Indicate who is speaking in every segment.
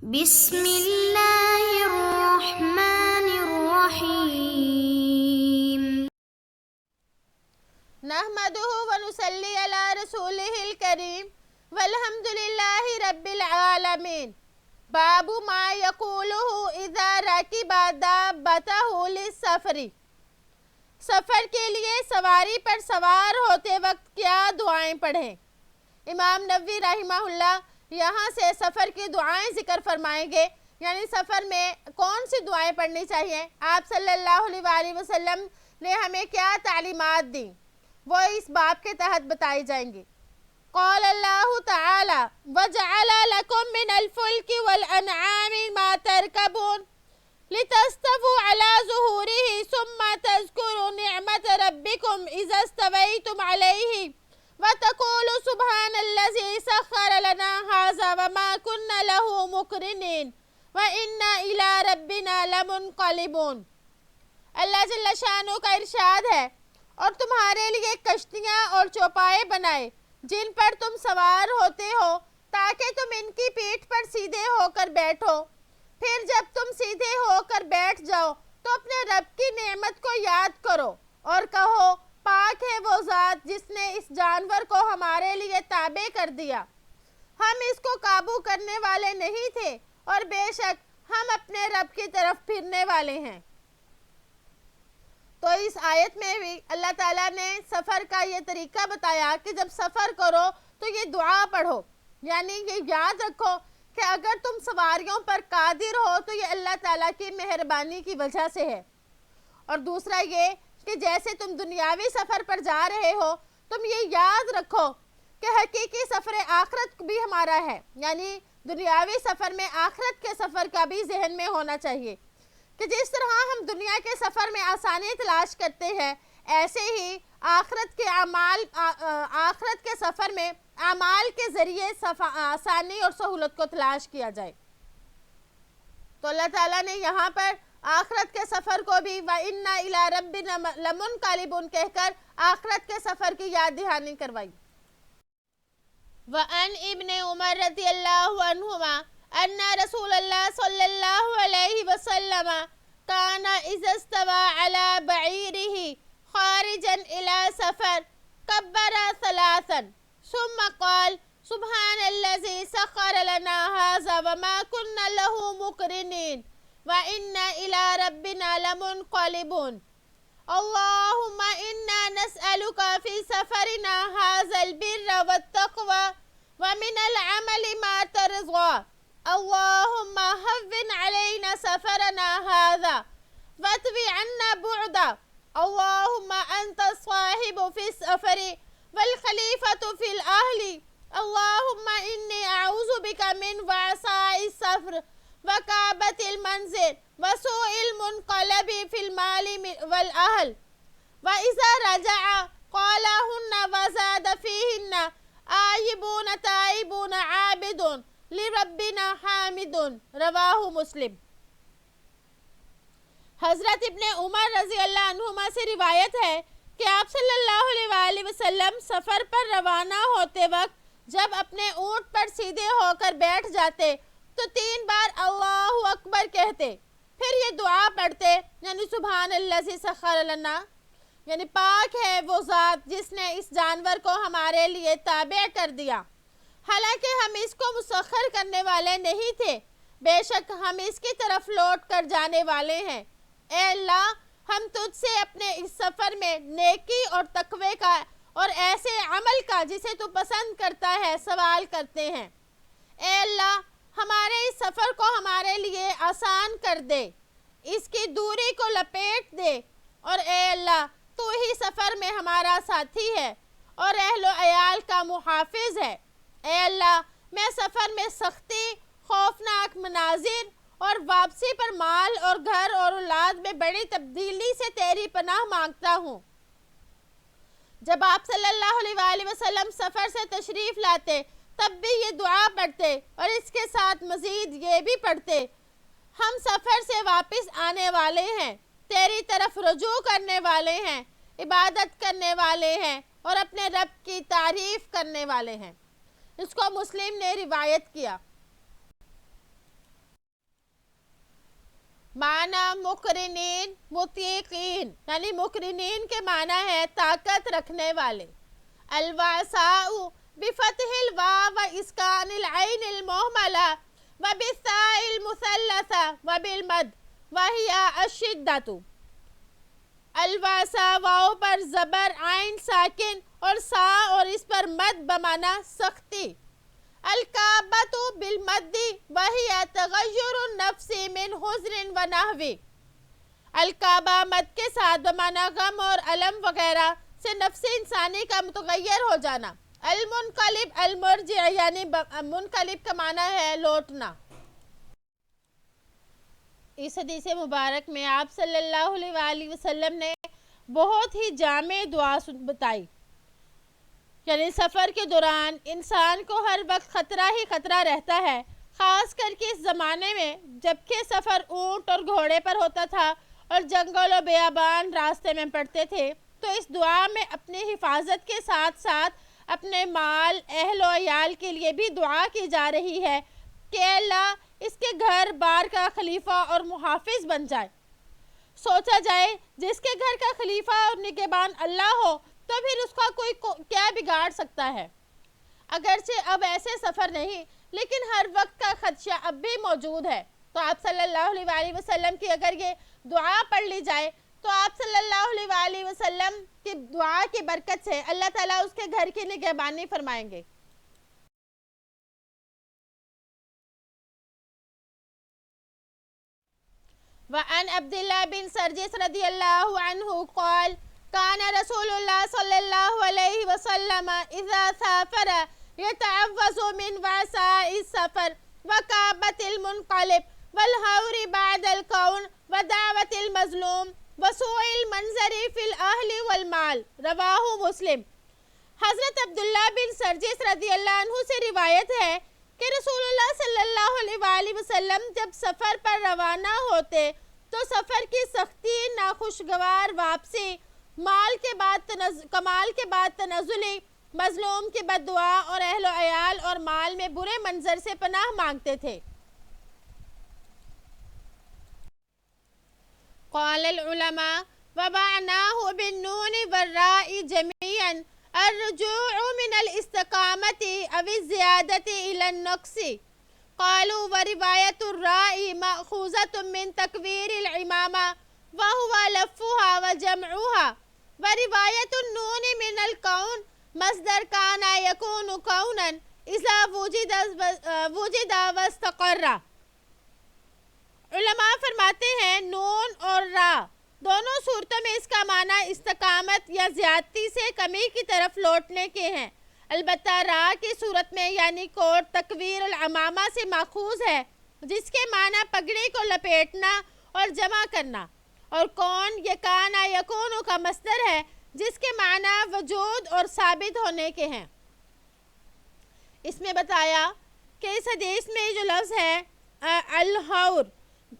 Speaker 1: بسم اللہ الرحمن الرحیم
Speaker 2: نحمده ونصلی علی رسولہ الکریم والحمد للہ رب العالمین باب ما یقولہ اذا رکب دابتہ للسفر سفر کے لیے سواری پر سوار ہوتے وقت کیا دعائیں پڑھیں۔ امام نووی رحمہ اللہ یہاں سے سفر کی دعائیں ذکر فرمائیں گے، یعنی سفر میں کون سی دعائیں پڑھنی چاہیے، آپ صلی اللہ علیہ وآلہ وسلم نے ہمیں کیا تعلیمات دیں، وہ اس باب کے تحت بتائی جائیں گی۔ قال اللہ تعالی وَجَعَلَ لَكُم مِّنَ الْفُلْكِ وَالْأَنْعَامِ مَا تَرْكَبُونَ لِتَسْتَوُوا عَلَى ظُهُورِهِ ثُمَّ تَذْكُرُوا نِعْمَةَ رَبِّكُمْ إِذَا اسْتَوَيْتُمْ عَلَيْهِ وَتَقُولُوا سُبْحَانَ الَّذِي سَخَّرَ لَنَا هَٰذَا وَمَا كُنَّا لَهُ مُقْرِنِينَ وَإِنَّا إِلَىٰ رَبِّنَا لَمُنْقَلِبُونَ۔ اللہ جل شانہ کا ارشاد ہے، اور تمہارے لیے کشتیاں اور چوپائے بنائے جن پر تم سوار ہوتے ہو تاکہ تم ان کی پیٹھ پر سیدھے ہو کر بیٹھو، پھر جب تم سیدھے ہو کر بیٹھ جاؤ تو اپنے رب کی نعمت کو یاد کرو اور کہو پاک ہے وہ ذات جس نے اس جانور کو ہمارے لیے تابع کر دیا، ہم اس کو قابو کرنے والے نہیں تھے اور بے شک ہم اپنے رب کی طرف پھرنے والے ہیں۔ تو اس آیت میں بھی اللہ تعالیٰ نے سفر کا یہ طریقہ بتایا کہ جب سفر کرو تو یہ دعا پڑھو، یعنی یہ یاد رکھو کہ اگر تم سواریوں پر قادر ہو تو یہ اللہ تعالیٰ کی مہربانی کی وجہ سے ہے، اور دوسرا یہ کہ جیسے تم دنیاوی سفر پر جا رہے ہو تم یہ یاد رکھو کہ حقیقی سفر آخرت بھی ہمارا ہے، یعنی دنیاوی سفر میں آخرت کے سفر کا بھی ذہن میں ہونا چاہیے کہ جس طرح ہم دنیا کے سفر میں آسانی تلاش کرتے ہیں ایسے ہی آخرت کے سفر میں اعمال کے ذریعے آسانی اور سہولت کو تلاش کیا جائے۔ تو اللہ تعالیٰ نے یہاں پر آخرت کے سفر کو بھی وَإِنَّا إِلَىٰ رَبِّنَا لَمُنْقَلِبُونَ کہہ کر آخرت کے سفر کی یاد دہانی کروائی۔ وَعَنْ ابن عمر رضی اللہ عنہما ان رسول اللہ صلی اللہ علیہ وسلم کان اذا استوى على بعیرہ خارجا الى سفر کبر ثلاثا ثم قال سبحان الذي سخر لنا هذا وما كنا له مقرنين وإنا إلى ربنا لمنقلبون اللهم إنا نسألك في سفرنا هذا البر والتقوى ومن العمل ما ترضى اللهم هون علينا سفرنا هذا واطوي عنا بعده اللهم أنت الصاحب في السفر والخليفة في الأهل اللهم إني أعوذ بك من وعثاء السفر وكآبة المنزل وسوء المنقلب في المال والأهل وإذا رجع قالهن وزاد فيهن آئبون تائبون عابدون لربنا حامدون رواہ مسلم۔ حضرت ابن عمر رضی اللہ عنہما سے روایت ہے کہ آپ صلی اللہ علیہ وآلہ وسلم سفر پر روانہ ہوتے وقت جب اپنے اونٹ پر سیدھے ہو کر بیٹھ جاتے تو 3 بار اللہ اکبر کہتے، پھر یہ دعا پڑھتے، یعنی سبحان الذی سخر لنا، یعنی پاک ہے وہ ذات جس نے اس جانور کو ہمارے لیے تابع کر دیا، حالانکہ ہم اس کو مسخر کرنے والے نہیں تھے، بے شک ہم اس کی طرف لوٹ کر جانے والے ہیں۔ اے اللہ، ہم تجھ سے اپنے اس سفر میں نیکی اور تقوی کا اور ایسے عمل کا جسے تو پسند کرتا ہے سوال کرتے ہیں۔ اے اللہ، ہمارے اس سفر کو ہمارے لیے آسان کر دے، اس کی دوری کو لپیٹ دے، اور اے اللہ تو ہی سفر میں ہمارا ساتھی ہے اور اہل و عیال کا محافظ ہے۔ اے اللہ، میں سفر میں سختی، خوفناک مناظر اور واپسی پر مال اور گھر اور اولاد میں بڑی تبدیلی سے تیری پناہ مانگتا ہوں۔ جب آپ صلی اللہ علیہ وآلہ وسلم سفر سے تشریف لاتے تب بھی یہ دعا پڑھتے اور اس کے ساتھ مزید یہ بھی پڑھتے، ہم سفر سے واپس آنے والے ہیں، تیری طرف رجوع کرنے والے ہیں، عبادت کرنے والے ہیں اور اپنے رب کی تعریف کرنے والے ہیں۔ اس کو مسلم نے روایت کیا۔ معنی مقرنین مطیقین، یعنی مقرنین کے معنی ہے طاقت رکھنے والے. الواساء بفتح الواو و اسکان العین المہملہ و بالثاء المثلثہ و بالمد وہی الشدۃ. الواسا واو پر زبر عین ساکن اور سا اور اس پر مد بمانا سختی. الکعبۃ بالمد وہی تغیر النفس من حزن و نحوی. الکعبہ مد کے ساتھ بمانا غم اور الم وغیرہ سے نفس انسانی کا متغیر ہو جانا. المنقلب المرجع یعنی منقلب کا معنی ہے لوٹنا. اس حدیث مبارک میں آپ صلی اللہ علیہ وآلہ وسلم نے بہت ہی جامع دعا بتائی. یعنی سفر کے دوران انسان کو ہر وقت خطرہ ہی خطرہ رہتا ہے، خاص کر کے اس زمانے میں جب کہ سفر اونٹ اور گھوڑے پر ہوتا تھا اور جنگل و بیابان راستے میں پڑتے تھے. تو اس دعا میں اپنی حفاظت کے ساتھ ساتھ اپنے مال، اہل و عیال کے لیے بھی دعا کی جا رہی ہے کہ اللہ اس کے گھر بار کا خلیفہ اور محافظ بن جائے. سوچا جائے جس کے گھر کا خلیفہ اور نگہبان اللہ ہو تو پھر اس کا کوئی کیا بگاڑ سکتا ہے. اگرچہ اب ایسے سفر نہیں، لیکن ہر وقت کا خدشہ اب بھی موجود ہے. تو آپ صلی اللہ علیہ وآلہ وسلم کی اگر یہ دعا پڑھ لی جائے تو آپ صلی اللہ علیہ وآلہ وسلم کی دعا کی برکت سے اللہ تعالیٰ اس کے گھر کی نگہبانی فرمائیں گے. وعن عبد الله بن سرجس رضي الله عنه قال كان رسول الله صلى الله عليه وسلم إذا سافر يتعوذ من وعثاء السفر وكعبة المنقلب والهور بعد الكون ودعوة المظلوم وسوء المنظر في الأهل والمال. رواہ مسلم. حضرت عبداللہ بن سرجس رضی اللہ عنہ سے روایت ہے کہ رسول اللہ صلی اللہ علیہ وآلہ وسلم جب سفر پر روانہ ہوتے تو سفر کی سختی، ناخوشگوار واپسی، کمال کے بعد تنزلی، مظلوم کی بد دعا اور اہل و عیال اور مال میں برے منظر سے پناہ مانگتے تھے. قال العلماء وبعناه بالنون والراء جميعا الرجوع من الاستقامة أو الزيادة إلى النقص. قالوا ورواية الراء مأخوذة من تكوير العمامة وهو لفها وجمعها، ورواية النون من الكون مصدر كان يكون كونا إذا وجد واستقر. علماء فرماتے ہیں نون اور را دونوں صورتوں میں اس کا معنی استقامت یا زیادتی سے کمی کی طرف لوٹنے کے ہیں. البتہ را کی صورت میں یعنی کوٹ تکویر العمامہ سے ماخوذ ہے جس کے معنی پگڑی کو لپیٹنا اور جمع کرنا، اور کون یہ کانا یکون کا مصدر ہے جس کے معنی وجود اور ثابت ہونے کے ہیں. اس میں بتایا کہ اس حدیث میں جو لفظ ہے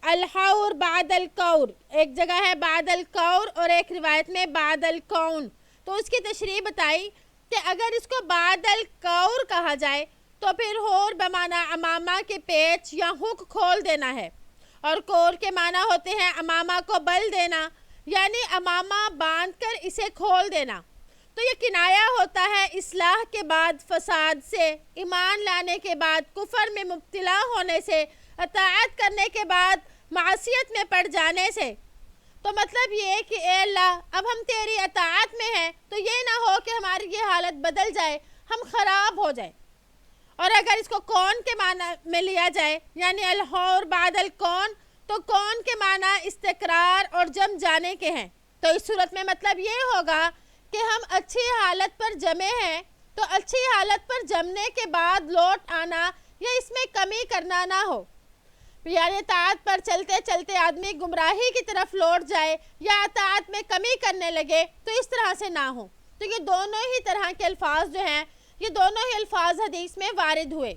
Speaker 2: الحور بعد الکور، ایک جگہ ہے بعد الکور اور ایک روایت میں بعد الکون. تو اس کی تشریح بتائی کہ اگر اس کو بعد الکور کہا جائے تو پھر ہور بمعنی امامہ کے پیچ یا ہک کھول دینا ہے، اور کور کے معنی ہوتے ہیں امامہ کو بل دینا، یعنی امامہ باندھ کر اسے کھول دینا. تو یہ کنایا ہوتا ہے اصلاح کے بعد فساد سے، ایمان لانے کے بعد کفر میں مبتلا ہونے سے، اطاعت کرنے کے بعد معصیت میں پڑ جانے سے. تو مطلب یہ کہ اے اللہ اب ہم تیری اطاعت میں ہیں تو یہ نہ ہو کہ ہماری یہ حالت بدل جائے، ہم خراب ہو جائیں. اور اگر اس کو کون کے معنی میں لیا جائے یعنی الحور بعد الکون، تو کون کے معنی استقرار اور جم جانے کے ہیں. تو اس صورت میں مطلب یہ ہوگا کہ ہم اچھی حالت پر جمے ہیں تو اچھی حالت پر جمنے کے بعد لوٹ آنا یا اس میں کمی کرنا نہ ہو. یعنی اطاعت پر چلتے چلتے آدمی گمراہی کی طرف لوٹ جائے یا اطاعت میں کمی کرنے لگے تو اس طرح سے نہ ہو. تو یہ دونوں ہی طرح کے الفاظ جو ہیں یہ دونوں ہی الفاظ حدیث میں وارد ہوئے.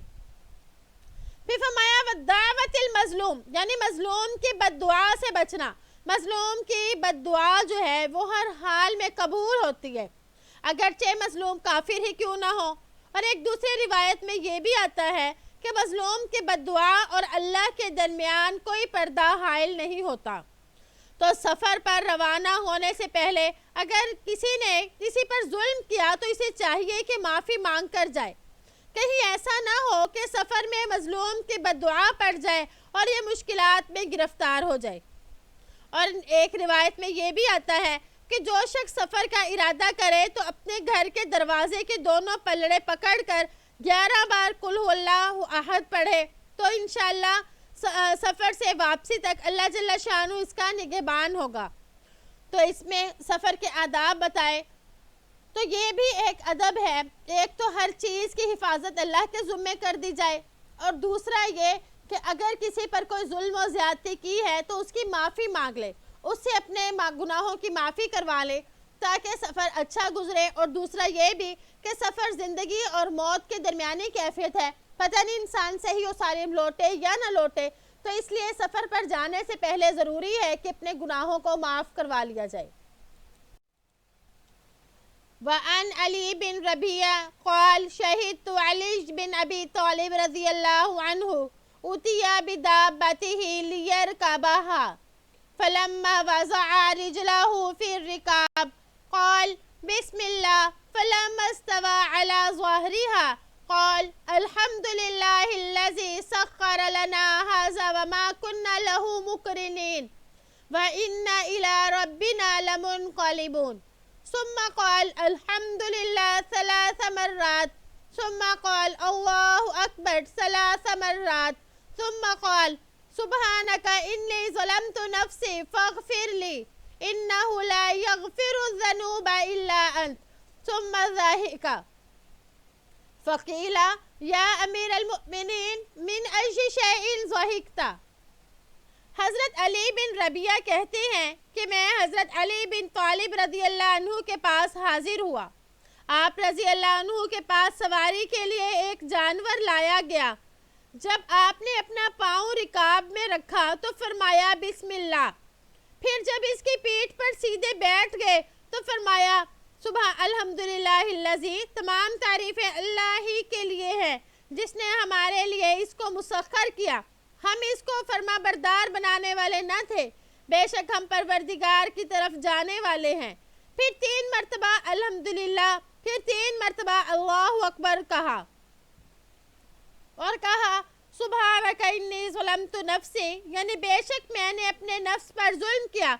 Speaker 2: پھر فرمایا ودعوت المظلوم، یعنی مظلوم کی بد دعا سے بچنا. مظلوم کی بد دعا جو ہے وہ ہر حال میں قبول ہوتی ہے اگرچہ مظلوم کافر ہی کیوں نہ ہو. اور ایک دوسری روایت میں یہ بھی آتا ہے کہ مظلوم کی بد دعا اور اللہ کے درمیان کوئی پردہ حائل نہیں ہوتا۔ تو سفر پر روانہ ہونے سے پہلے اگر کسی نے کسی پر ظلم کیا تو اسے چاہیے کہ معافی مانگ کر جائے، کہیں ایسا نہ ہو کہ سفر میں مظلوم کی بد دعا پڑ جائے اور یہ مشکلات میں گرفتار ہو جائے۔ اور ایک روایت میں یہ بھی آتا ہے کہ جو شخص سفر کا ارادہ کرے تو اپنے گھر کے دروازے کے دونوں پلڑے پکڑ کر 11 بار قل هو اللہ احد پڑھے تو انشاءاللہ سفر سے واپسی تک اللہ جل شانہ اس کا نگہبان ہوگا۔ تو اس میں سفر کے آداب بتائے، تو یہ بھی ایک ادب ہے، ایک تو ہر چیز کی حفاظت اللہ کے ذمے کر دی جائے، اور دوسرا یہ کہ اگر کسی پر کوئی ظلم و زیادتی کی ہے تو اس کی معافی مانگ لے، اس سے اپنے گناہوں کی معافی کروا لے تاکہ سفر اچھا گزرے۔ اور دوسرا یہ بھی کہ سفر زندگی اور موت کے درمیانی کیفیت ہے، پتہ نہیں انسان صحیح و سالم لوٹے یا نہ لوٹے، تو اس لیے سفر پر جانے سے پہلے ضروری ہے کہ اپنے گناہوں کو معاف کروا لیا جائے۔ وعن علی بن ربیعہ قال شہدت علی بن ابی طالب رضی اللہ عنہ اتیا بدابته ليركبها فلما وضع رجله في الركاب قال بسم الله فلما استوى على ظهرها قال الحمد لله الذي سخر لنا هذا وما كنا له مقرنين وإنا إلى ربنا لمنقلبون ثم قال الحمد لله 3 مرات ثم قال الله أكبر 3 مرات ثم قال سبحانك إني ظلمت نفسي فاغفر لي إنه لا يغفر الذنوب إلا أنت ثم ضحك فقيل يا أمير المؤمنين من أي شيء ضحكت؟ حضرت علی بن ربیعہ کہتے ہیں کہ میں حضرت علی بن طالب رضی اللہ عنہ کے پاس حاضر ہوا۔ آپ رضی اللہ عنہ کے پاس سواری کے لیے ایک جانور لایا گیا۔ جب آپ نے اپنا پاؤں رکاب میں رکھا تو فرمایا بسم اللہ، پھر جب اس کی پیٹھ پر سیدھے بیٹھ گئے تو فرمایا سبحان الحمدللہ الذی، تمام تعریفیں اللہ ہی کے لیے ہیں جس نے ہمارے لیے اس کو مسخر کیا، ہم اس کو فرما بردار بنانے والے نہ تھے، بے شک ہم پروردگار کی طرف جانے والے ہیں۔ پھر 3 مرتبہ الحمدللہ، پھر 3 مرتبہ اللہ اکبر کہا اور کہا سبحانک انی ظلمت نفسی، یعنی بے شک میں نے اپنے نفس پر ظلم کیا،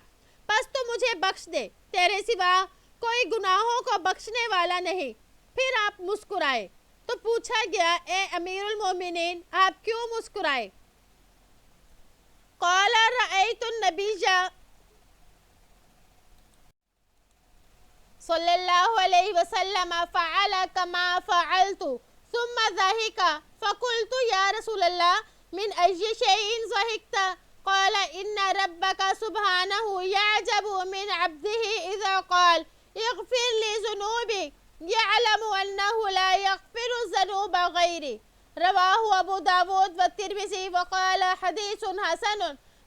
Speaker 2: پس تو مجھے بخش دے، تیرے سوا کوئی گناہوں کو بخشنے والا نہیں۔ پھر آپ مسکرائے تو پوچھا گیا اے امیر المومنین آپ کیوں مسکرائے؟ قال رأيت النبي صلى الله عليه وسلم فعل كما فعلت ثم ضحك فقلت يا رسول الله من أي شيء ضحكت؟ قال إن ربك سبحانه يعجب من عبده إذا قال اغفر لي ذنوبي يعلم أنه لا يغفر الذنوب غيري، رواه ابو داود والترمذی وقال حدیث حسن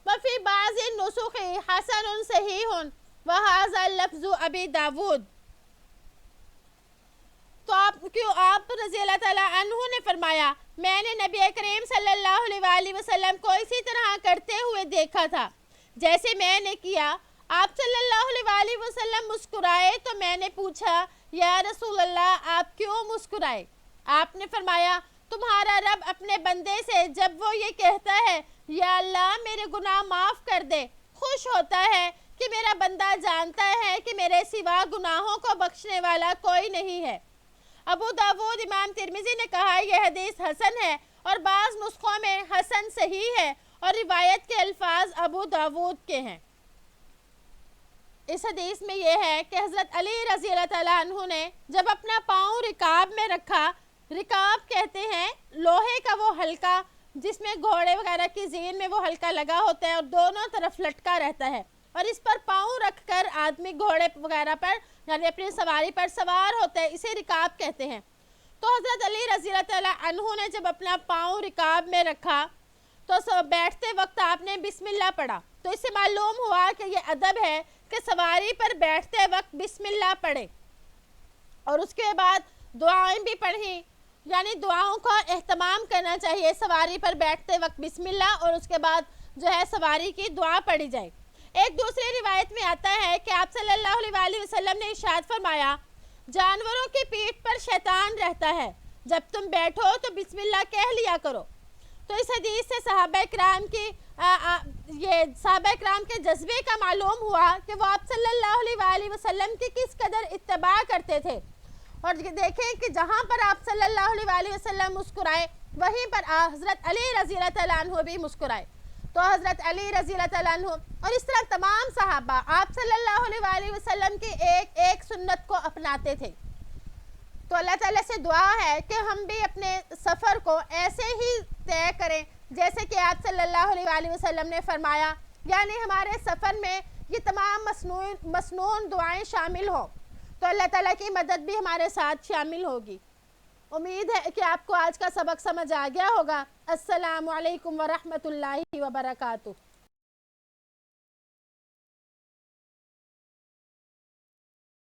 Speaker 2: وفي بعض النسخ حسن صحیح وهذا لفظ ابی داود۔ تو آپ رضی اللہ تعالیٰ عنہ نے فرمایا میں نے نبی کریم صلی اللہ علیہ وآلہ وسلم کو اسی طرح کرتے ہوئے دیکھا تھا جیسے میں نے کیا۔ آپ صلی اللہ علیہ وآلہ وسلم مسکرائے تو میں نے پوچھا یا رسول اللہ آپ کیوں مسکرائے؟ آپ نے فرمایا تمہارا رب اپنے بندے سے جب وہ یہ کہتا ہے یا اللہ میرے گناہ معاف کر دے، خوش ہوتا ہے کہ میرا بندہ جانتا ہے کہ میرے سوا گناہوں کو بخشنے والا کوئی نہیں ہے۔ ابو داود امام ترمذی نے کہا یہ حدیث حسن ہے، اور بعض نسخوں میں حسن صحیح ہے، اور روایت کے الفاظ ابو داود کے ہیں۔ اس حدیث میں یہ ہے کہ حضرت علی رضی اللہ تعالیٰ عنہ نے جب اپنا پاؤں رکاب میں رکھا، رکاب کہتے ہیں لوہے کا وہ حلقہ جس میں گھوڑے وغیرہ کی زین میں وہ حلقہ لگا ہوتا ہے اور دونوں طرف لٹکا رہتا ہے، اور اس پر پاؤں رکھ کر آدمی گھوڑے وغیرہ پر یعنی اپنی سواری پر سوار ہوتا ہے، اسے رکاب کہتے ہیں۔ تو حضرت علی رضی اللہ تعالیٰ عنہ نے جب اپنا پاؤں رکاب میں رکھا تو بیٹھتے وقت آپ نے بسم اللہ پڑھا، تو اس سے معلوم ہوا کہ یہ ادب ہے کہ سواری پر بیٹھتے وقت بسم اللہ پڑھے، اور اس کے بعد دعائیں بھی پڑھیں، یعنی دعاؤں کا اہتمام کرنا چاہیے. سواری پر بیٹھتے وقت بسم اللہ اور اس کے بعد جو ہے سواری کی دعا پڑھی جائے. ایک دوسری روایت میں آتا ہے کہ آپ صلی اللہ علیہ وآلہ وسلم نے ارشاد فرمایا جانوروں کی پیٹھ پر شیطان رہتا ہے, جب تم بیٹھو تو بسم اللہ کہہ لیا کرو. تو اس حدیث سے صحابہ کرام کے جذبے کا معلوم ہوا کہ وہ آپ صلی اللہ علیہ وآلہ وسلم کی کس قدر اتباع کرتے تھے. اور دیکھیں کہ جہاں پر آپ صلی اللہ علیہ وآلہ وسلم مسکرائے وہیں پر حضرت علی رضی اللہ تعالیٰ عنہ بھی مسکرائے. تو حضرت علی رضی اللہ تعالیٰ عنہ اور اس طرح تمام صحابہ آپ صلی اللہ علیہ وآلہ وسلم کی ایک ایک سنت کو اپناتے تھے. تو اللہ تعالیٰ سے دعا ہے کہ ہم بھی اپنے سفر کو ایسے ہی طے کریں جیسے کہ آپ صلی اللہ علیہ وآلہ وسلم نے فرمایا, یعنی ہمارے سفر میں یہ تمام مسنون دعائیں شامل ہوں, تو اللہ تعالیٰ کی مدد بھی ہمارے ساتھ شامل ہوگی. امید ہے کہ آپ کو آج کا سبق سمجھ آ گیا ہوگا. السلام علیکم ورحمۃ اللہ وبرکاتہ.